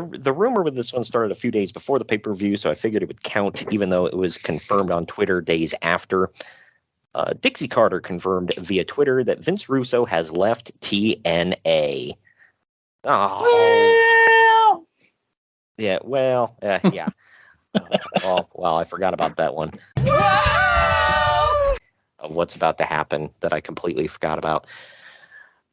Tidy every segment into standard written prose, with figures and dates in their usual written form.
The rumor with this one started a few days before the pay-per-view, so I figured it would count, even though it was confirmed on Twitter days after. Dixie Carter confirmed via Twitter that Vince Russo has left TNA. Oh. Yeah, well, yeah. Well, I forgot about that one. Of what's about to happen that I completely forgot about.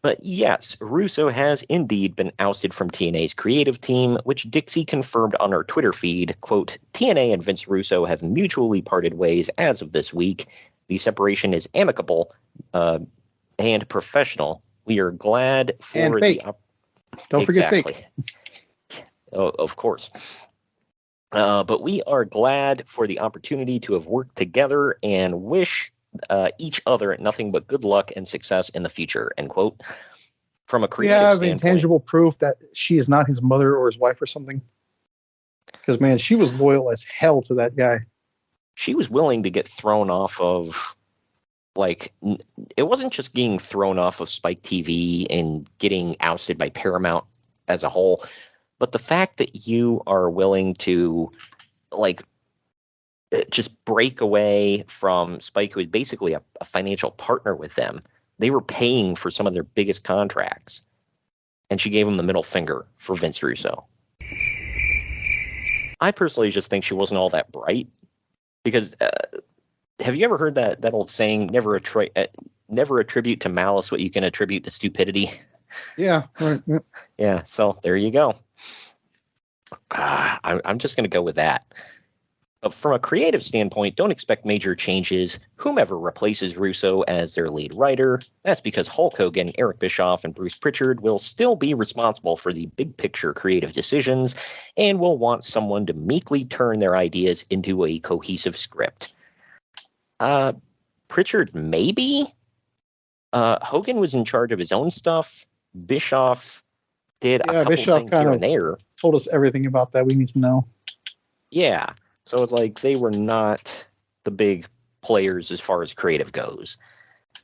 But yes, Russo has indeed been ousted from TNA's creative team, which Dixie confirmed on her Twitter feed. Quote, TNA and Vince Russo have mutually parted ways as of this week. The separation is amicable and professional. We are glad for and fake. Don't forget fake. Oh, of course. But we are glad for the opportunity to have worked together and wish each other nothing but good luck and success in the future, end quote. From a creative standpoint, intangible proof that she is not his mother or his wife or something. Because, man, she was loyal as hell to that guy. She was willing to get thrown off of, like, it wasn't just getting thrown off of Spike TV and getting ousted by Paramount as a whole, but the fact that you are willing to, like, just break away from Spike, who was basically a financial partner with them. They were paying for some of their biggest contracts, and she gave him the middle finger for Vince Russo. I personally just think she wasn't all that bright, because have you ever heard that old saying, never attribute to malice what you can attribute to stupidity? Yeah, right. Yep. Yeah, so there you go. I'm just going to go with that. But from a creative standpoint, don't expect major changes. Whomever replaces Russo as their lead writer, that's because Hulk Hogan, Eric Bischoff, and Bruce Pritchard will still be responsible for the big picture creative decisions and will want someone to meekly turn their ideas into a cohesive script. Pritchard, maybe? Hogan was in charge of his own stuff. Bischoff did a couple things here and there. Told us everything about that we need to know. Yeah. So it's like they were not the big players as far as creative goes.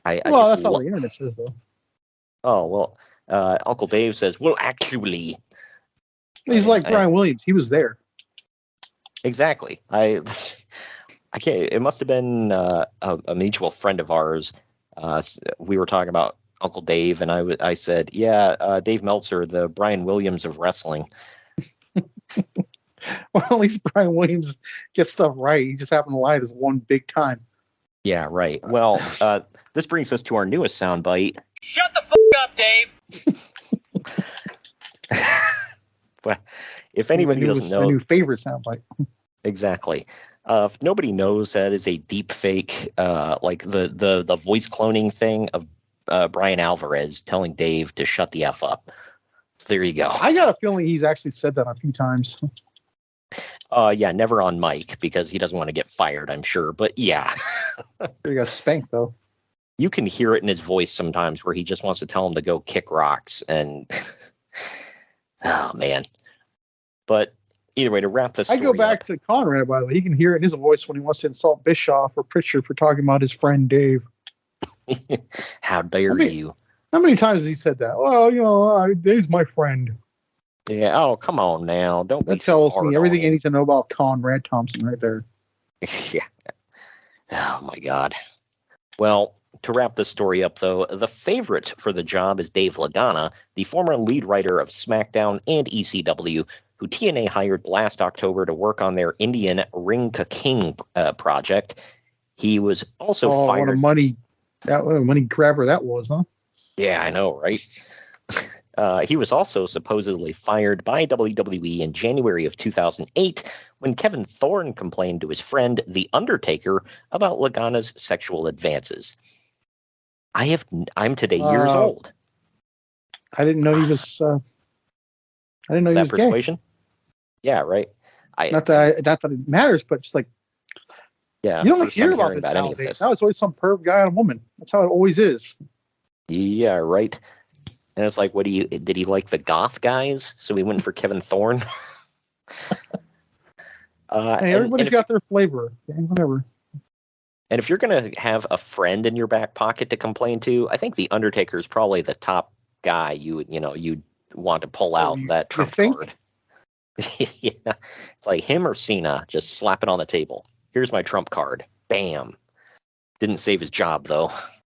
That's not what the internet says, though. Oh, well, Uncle Dave says, well, actually. He's like Brian Williams. He was there. Exactly. I can't. It must have been a mutual friend of ours. We were talking about Uncle Dave, and I said, yeah, Dave Meltzer, the Brian Williams of wrestling. Well, at least Brian Williams gets stuff right. He just happened to lie this one big time. Yeah, right. Well, this brings us to our newest soundbite. Shut the f*** up, Dave! Well, if anybody doesn't know... My new favorite soundbite. Exactly. If nobody knows, that is a deep fake, like the voice cloning thing of Brian Alvarez telling Dave to shut the F up. So there you go. I got a feeling he's actually said that a few times. Yeah, never on mic because he doesn't want to get fired, I'm sure. But yeah. He got spanked, though. You can hear it in his voice sometimes where he just wants to tell him to go kick rocks. And oh, man. But either way, to wrap this story I go back up, to Conrad, by the way. He can hear it in his voice when he wants to insult Bischoff or Pritchard for talking about his friend Dave. How dare you? How many times has he said that? Well, Dave's my friend. Yeah. Oh, come on now. Don't that be so tells me everything I need to know about Conrad Thompson right there. Yeah. Oh, my God. Well, to wrap this story up, though, the favorite for the job is Dave Lagana, the former lead writer of SmackDown and ECW, who TNA hired last October to work on their Indian Ring Ka King project. He was also fired. What a money grabber that was, huh? Yeah, I know, right? He was also supposedly fired by WWE in January of 2008 when Kevin Thorne complained to his friend, The Undertaker, about Lagana's sexual advances. I'm today years old. I didn't know he was. I didn't know he was persuasion? Gay. Yeah, right. Not that it matters, but just like, yeah, you don't hear about this nowadays. Now it's always some perv guy and a woman. That's how it always is. Yeah, right. And it's like, did he like the goth guys? So he went for Kevin Thorne. Hey, everybody's got their flavor. Yeah, whatever. And if you're going to have a friend in your back pocket to complain to, I think The Undertaker is probably the top guy you'd want to pull out that trump card. Yeah, it's like him or Cena. Just slap it on the table. Here's my trump card. Bam. Didn't save his job though.